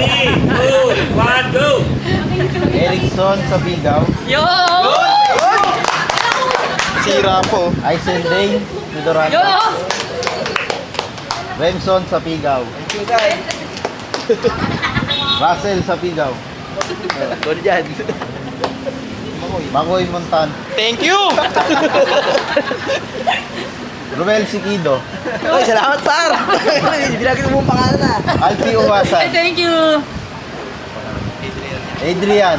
1, go! Erickson sa Bigaw. Yo! Sira po. Aisel Day, Midoranta. Yo! Remson sa Pigaw. Russell sa Pigaw. Doon dyan. Makoy Montan. Thank you! Romel Siquido. Oy, salamat, par! Hindi lagi mo pangalan na. Alfie Ay, Uwasan. thank you! Adrian.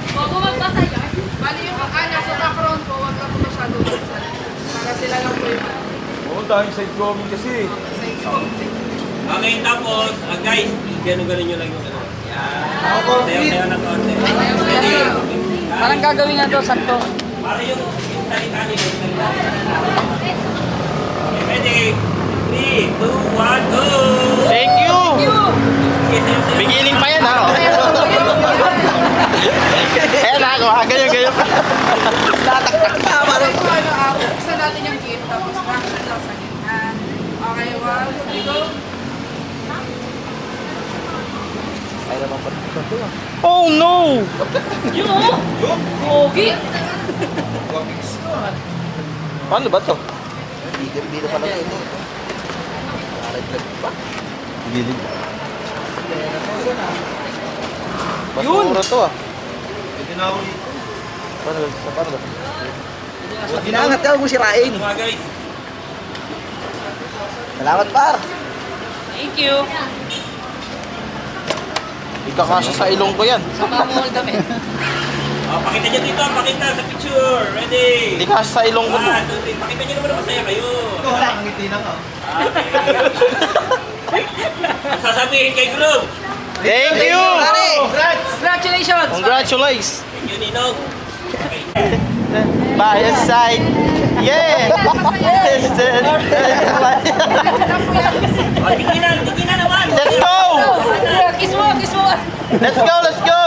Huwag mo magbasa yan. Bali yung nasa background ko, wag lang po masyado buksan. Para sila lang po yung Oo, dahil side coming kasi. Okay, tapos, guys, ganun-ganun nyo lang yung ano. Yan. Tayo ng konti. Ready? Parang gagawin nga to, sakto. Para yung salita nyo. Okay, ready? 3, 2, 1, go! Thank you! Okay, sayo. Beginning pa yan, ha? Ayan na, ganyan. Nataktak pa, parang. ito, buksan natin yung gift, tapos action lang sa gitna. Okay, 1, 2, go! Oh no! Yun o! Pogi! Paano ba to? Dito pala ito. Gilid. Basura to ah. Paano ba? Ginangat ka, huwag mo sirain. Mga guys, Salamat, par. Thank you! Ikakasya sa ilong ko yan. Sama mo ang damit. pakita nyo dito, pakita sa picture. Ready? Hindi kasya sa ilong ko to. 1, 2, 3. Pakita nyo naman na masaya kayo. Wala, ang ngiti na nga. Ang sasabihin kay group. Thank you! Congratulations! Congratulations! Thank you, Ninong. Okay. By your side. Yeah! Tiginan naman. Let's go! Kiss mo! Kiss mo! Let's go!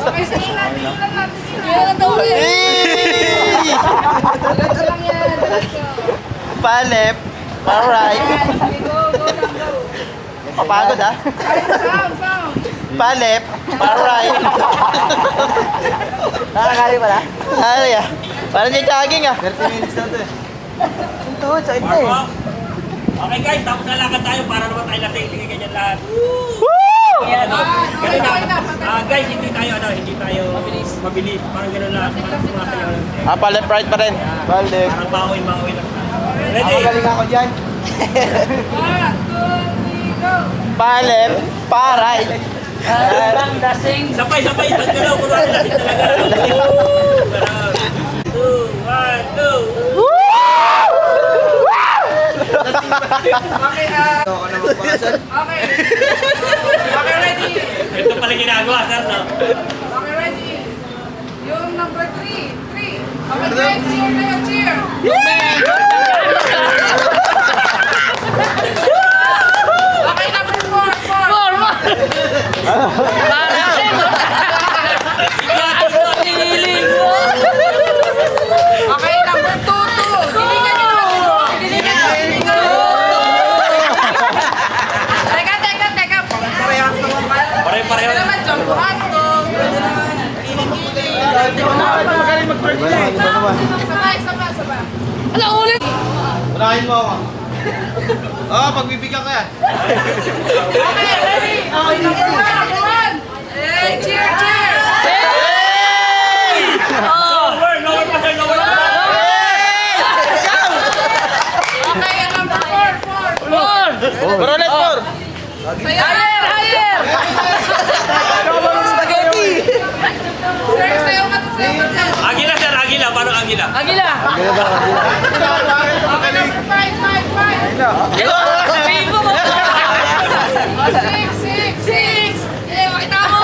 Okay, sige natin, ilan natin sila. Yan ang tawag yan! Hey! Diretso lang yan, diretso. Palep. Alright. Sige, go lang, go. Papagod ah. Sound. Palep. Alright. Nakakali pala? Ano ya? Parang niya jogging ah. 30 minutes na ito eh. Ito, sa ito Mark eh. up. Okay guys, tapos lalakad tayo para naman tayo lasing. Sige, ganyan lahat. Yan, Okay, ganun okay na. na. Guys, hindi tayo mabilis. Parang ganun lang. Parang sumasayaw lang. Ah, palep right pa rin. Palep. Parang maoy lang. Ready? ako dyan. 1, 2, 3, go! Palep. Paray. Parang dasing! Sabay. Ang galaw. Kunwari lasing talaga. 2, 1, go! Okay, okay. Okay, ready? Ito pala ginagawa, sir, no? Okay, ready? Yung number 3. Okay, guys, cheer kayo, cheer! Okay, number 4. Hiling mo! Okay, number 2. Dilingan nyo naman. Dilingan nyo. Teka. Parehas naman ba? Pareho. Ito naman, jump hotdog. Ito naman, kiling-kiling. Iba naman. Sabay. Ala, ulit! Unahin mo ako. Pagbibigyan ka yan. Okay, ready? Okay, number 1. Hey, cheer! Lower pa, sir, lower pa. Okay, and number 4. Lord! Pero ulit, por. Higher! Spaghetti! Sayo ka to. Agila, sir, agila. Paano agila? Agila! Okay, number 5. Pigo mo! 6. Eh, makita mo!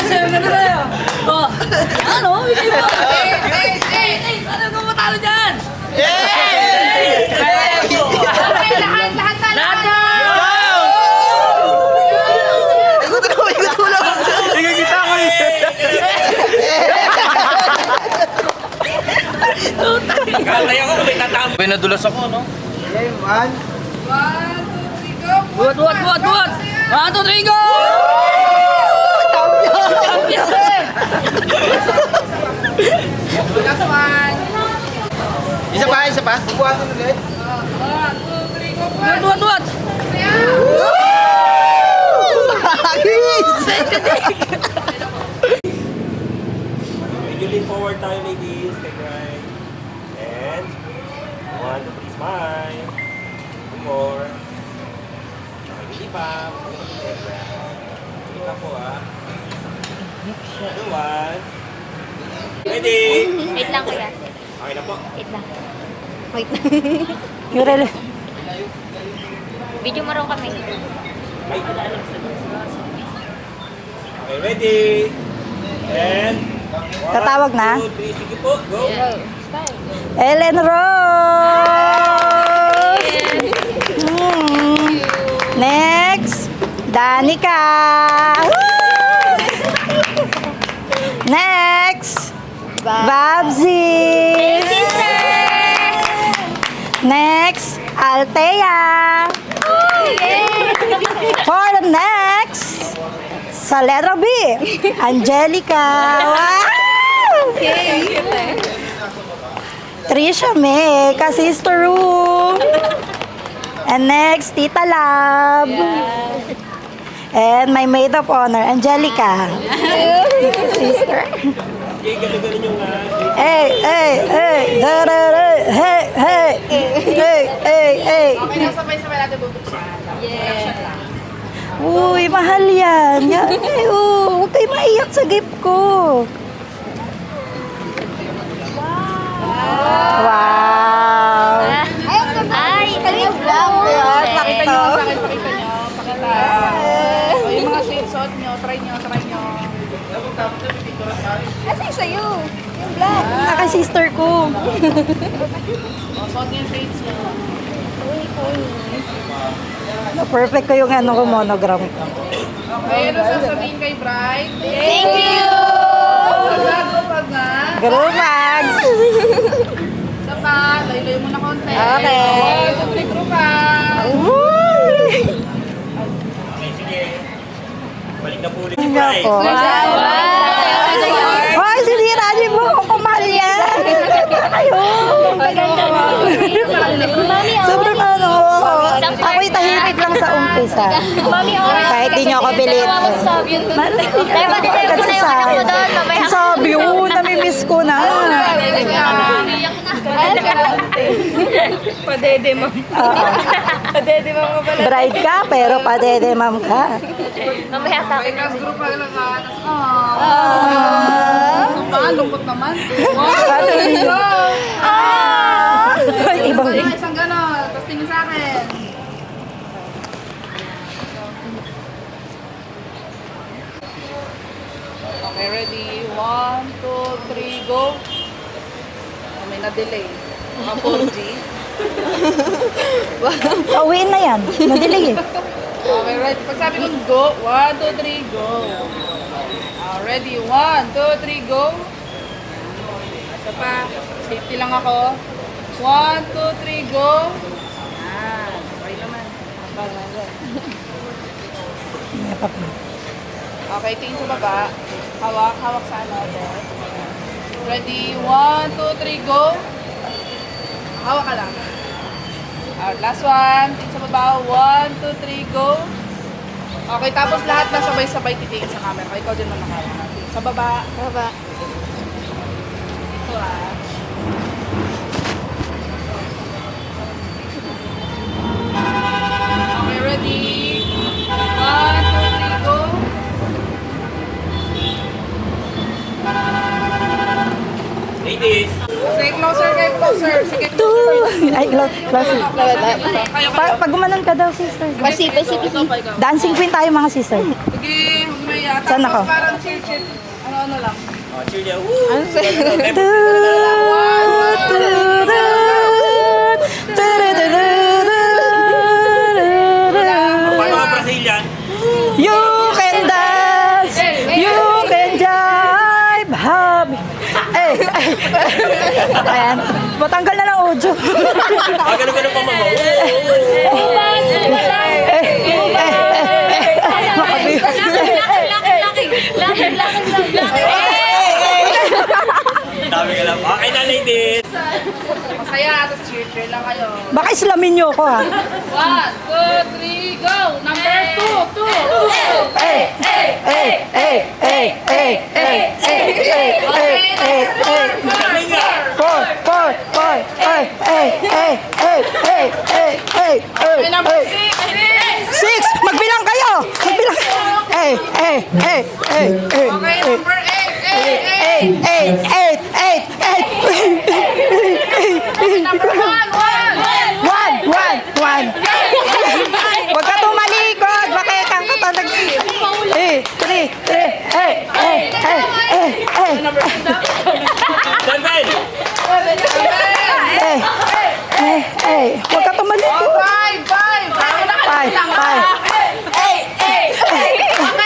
7 na tayo! Oh! Ano? Bigay mo! 8. Ano kung matalo dyan? Yay! Okay, lahat na! Lahat na! Ikot mo lang. Ikikita ko eh. Tutak! Kalay ako, may tatama. May nadulas ako, no? Okay, man. 1, 2, 3, go! Buat. 1, 2, 3, go! Last one. Isa pa. Buhatin ulit. 1, 2, 3, go! Buat. Medyo lean forward tayo, ladies. Take right. And 1, 2, 3, smile. 2 more. Hindi pa. Hindi pa po, ah. Another one. Ready? Wait lang kuya. Okay na po. Wait lang. Wait. Yurel. Video mo raw kami. Ay. Okay, ready? And Tatawag na? 1, 2, 3, sige po. Go. Ellen Rose! Next, Danica! Woo! Next, Babsy! Next, Althea! For the next, sa letter B, Angelica! Wow! Trisha May, ka-sister room. And next, Tita Lab. And my maid of honor, Angelica. Sister. Okay, gano'n yung Hey, da da da, hey. Okay na, sabay-sabay natin bubuksan. Uy, mahal yan. Ay, huwag kayo maiyak sa gift ko. Wow. Ay, kaliw lang. Pakita nyo, sa akin, pakita nyo. Pakita. O, yung mga shades, suot nyo, try nyo. Kasi sa'yo. Yung black. Naka-sister ko. O, suot nyo yung shades nyo. Perfect ko yung ano ko, monogram ko. Okay, ano sasabihin kay Bright? Thank you! Pag nga. Grumag! Isa pa, layo-layo muna konti. Okay. 1, 2, 3, group ka. Okay, sige. Balik na po ulit si Bri. Ako. Hoy, sinira niyo mo ako kumahal yan. Ayun. Sobrang ano. Ako'y tahimik lang sa umpisa. Mami, oras. Kahit di niyo ako pilit. Sabi yun doon. Tayo ba din mo na yung anak mo doon? Mamaya. Sabi, namimiss ko na. Padede mo. Padede mo ka pala. Bride ka, pero padede ma'am ka. Mamaya Okay, tapos. class group ka lang ha. Lungkot naman. 1, 2, 3, go! Ibang Isang gano'n, tapos tingin sa akin. Okay, ready? 1, 2, 3, go! May na-delay. Mga 4G. Pauwiin na yan. Madilig eh. Okay, ready? Pag sabi ko go, 1, 2, 3, go! Ready? 1, 2, 3, go! Isa pa. Safety lang ako. 1, 2, 3, go! Ayan. Okay naman. Okay, tingin sa baba. Hawak sa ano. Ready? 1, 2, 3, go! Hawak ka lang. Last one. Tingin sa baba. 1, 2, 3, go! Okay, tapos lahat na sabay-sabay titingin sa camera. Ikaw din naman nakawak. Sa baba. Baba. Ito ah. Okay, ready? 1, 2, 3, go! Ladies. Sige, closer kayo, closer. Sige, Ay, close. Pag gumanon ka daw, sister. Pasi. Dancing queen tayo, mga sister. Sige, huwag na yan. Saan ako? Tapos parang chill. Ano lang. Oh, cheer niya. Woo! Paano ka Brazilian? You can dance, you can jive, hub. Ayan, matanggal Ganun pa mama. Dami ka lang. Okay na, ladies. Masaya, tapos cheer lang kayo. Baka islamin niyo ako ha. 1, 2, 3, go! Number 2, 2. Okay, number 6. 6! Magbilang kayo! Magbilang kayo! Okay, number 8. 8. Number 1, 1. Huwag ka tumalikod! Bakit kang katalag? 3. Number 2 daw. 7. Huwag ka tumalikod! 5. Ako na kayo lang. 5. Okay,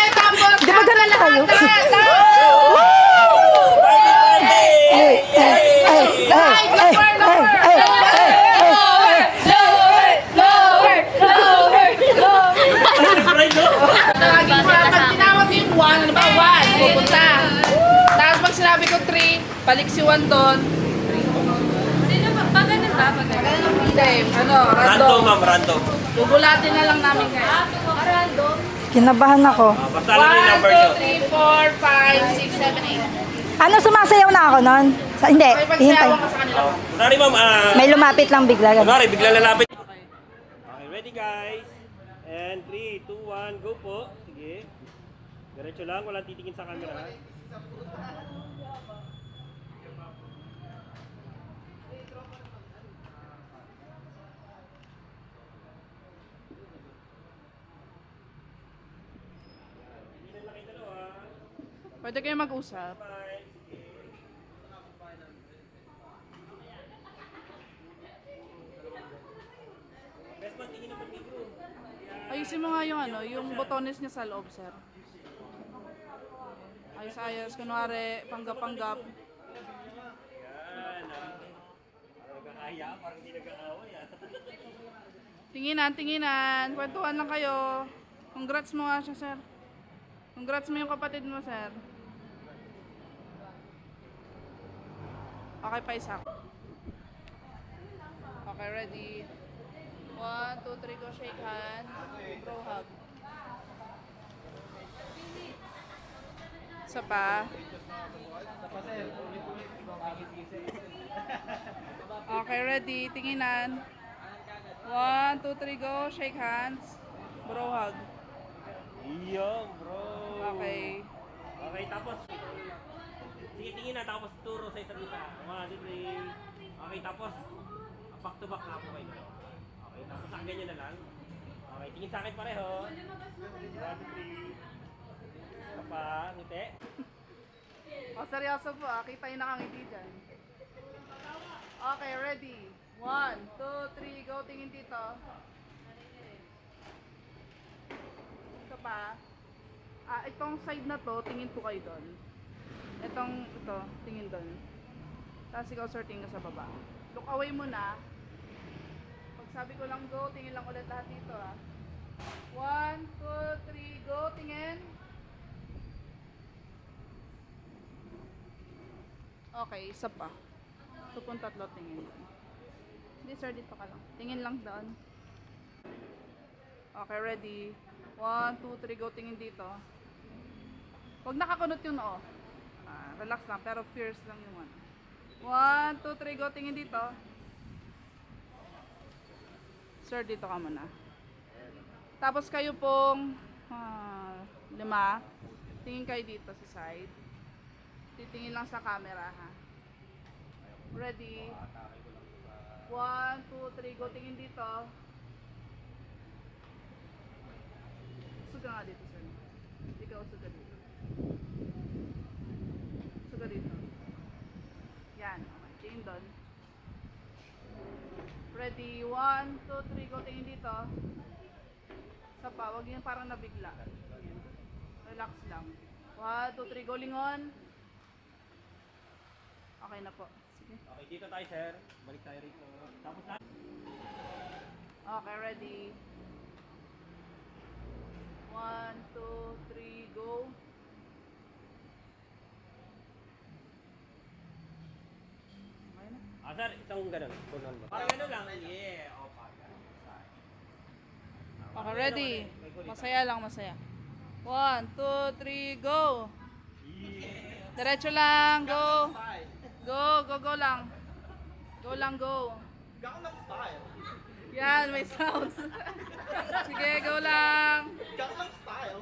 tapos. Di ba ganun tayo? Laging pag tinawag yung 1, ano ba? 1, pupunta. Tapos pag sinabi ko 3, balik si 1 doon. Sino ba? Pag ganun ba? Pag ganun. Hindi, ano, Random, random. ma'am, random. Bubulatin na lang namin kayo. Random. Kinabahan ako. Basta alam mo yung number nyo. 1, 2, 3, 4, 5, 6, 7, 8. Ano, sumasayaw na ako nun? Hindi, Okay, hintay. pagsayawan ka sa kanila. Kunwari, ma'am, May lumapit lang bigla. kunwari, bigla lalapit. Okay, ready guys? And 3, 2, 1, go po. Sige. Diretso lang, walang titingin sa camera. Pwede kayo mag-usap. Ayusin mo nga yung ano, yung botones niya sa loob, sir. Ayos-ayos, kunwari, panggap-panggap. Yan. Parang nagkakaya, parang hindi nagkakaaway. Tinginan. Kwentuhan lang kayo. Congrats mo nga siya, sir. Congrats mo yung kapatid mo, sir. Okay pa isa. Okay, ready? 1, 2, 3, go shake hands. Bro hug. Isa pa. Okay, ready? Tinginan. 1, 2, 3, go. Shake hands. Bro hug. Iyo, bro. Okay. Okay, tapos. Sige, tingin na, tapos turo sa isa't isa. 1, 2, 3. Okay, tapos. Back to back na po kayo. Okay, tapos sa ganyan na lang. Okay, tingin sa akin pareho. 1, 2, 3. Isa pa, ngiti. Oh, seryoso po ah. Kita yung nakangiti dyan. Okay, ready? 1, 2, 3, go. Tingin dito. Ito pa. Itong side na to, tingin po kayo doon. Ito, tingin doon. Tapos ikaw, sir, tingin ka sa baba. Look away muna. Pag sabi ko lang go, tingin lang ulit lahat dito ah. 1, 2, 3, go. Tingin. Okay, isa pa. Ito pong tatlo, tingin. Hindi sir, dito ka lang. Tingin lang doon. Okay, ready? 1, 2, 3, go. Tingin dito. Huwag nakakunot yung noo. Relax lang, pero fierce lang yung ano. 1, 2, 3, go. Tingin dito. Sir, dito ka muna. Tapos kayo pong 5. Tingin kayo dito sa side. Titingin lang sa camera ha. Ready? 1, 2, 3, go. Tingin dito. Usog ka nga dito, sir. Ikaw, usog ka dito. Usog ka dito. Yan. Okay. Tingin doon. Ready? 1, 2, 3, go. Tingin dito. Isa pa. Huwag yun parang nabigla. Yan. Relax lang. 1, 2, 3, go. Lingon. Okay na po. Sige. Okay, dito tayo, sir. Balik tayo rito. Tapos na. Okay, ready. 1, 2, 3, go. Sir, isang ganun. Punan mo. Parang ganun lang. Yeah. Okay, ready. Masaya lang, masaya. 1, 2, 3, go. Diretso lang, go. Go lang. Go lang, go. Gangnam Style. Yan, may sounds. Sige, go lang. Gangnam Style.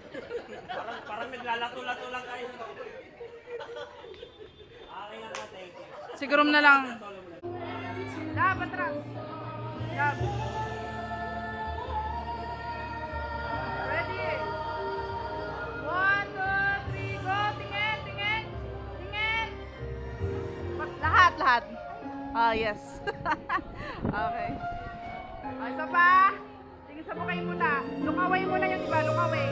Parang naglalato-lato lang kayo. Okay na nga, thank you. Siguro na lang. Dab, atras. Dab. Ready? 1, 2, 3, go. Tingin, tingin. Tingin. Lahat. Ah, yes. Okay. Isa pa. Tingin sa bukay muna. Look away muna yung iba. Look away.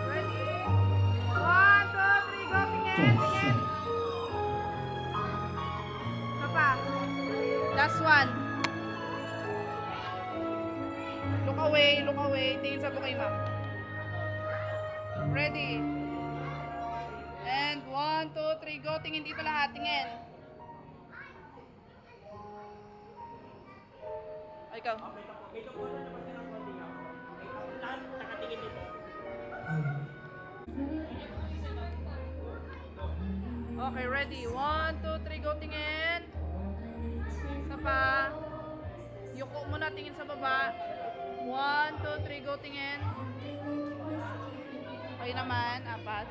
Ready? 1, 2, 3, go. Tingin, tingin. Isa pa. Last one. Look away. Tingin sa bukay, ma'am. Ready? And 1, 2, 3, go. Tingin dito lahat. Tingin. Ay, ikaw. Ito po na naman silang konti nga. Okay, tapos lahat nakatingin dito. Okay, ready? 1, 2, 3, go. Tingin. Isa pa. Yuko muna. Tingin sa baba. 1, 2, 3, go. Tingin. Okay naman. 4.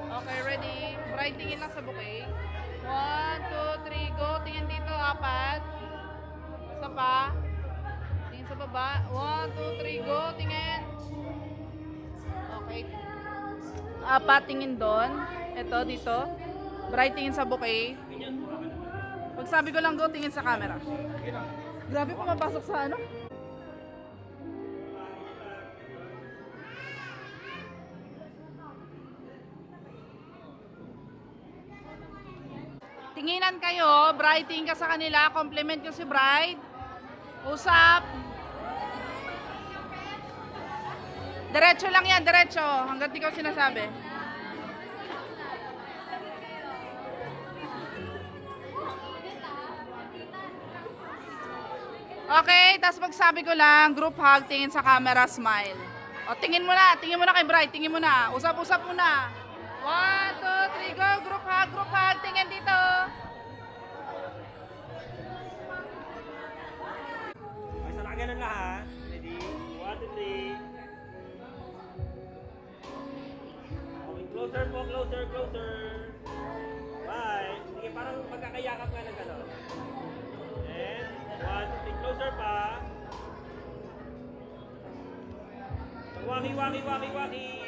Okay, ready? Bright, tingin lang sa bouquet. 1, 2, 3, go. Tingin dito. 4. Isa pa. Tingin sa baba. 1, 2, 3, go. Tingin. Okay. 4, tingin doon. Ito, dito. Bright, tingin sa bouquet. Pag sabi ko lang go, tingin sa camera. Grabe, pumapasok sa ano? Tinginan kayo, Bright, tingin ka sa kanila, compliment ko si Bright. Usap. Diretso lang yan, diretso. Hanggat di ko sinasabi. Okay, tapos pagsabi ko lang, group hug, tingin sa camera, smile. O, tingin mo na kay Bright, tingin mo na. Usap-usap muna. 1, 2, 3, go, group hug, tingin dito. Okay, so nakaganon lahat. Ready? 1, 2, 3. Okay, closer. Bye. Sige, parang magkakayakap ka na gano'n. And 1, 2, 3, closer pa. Waki.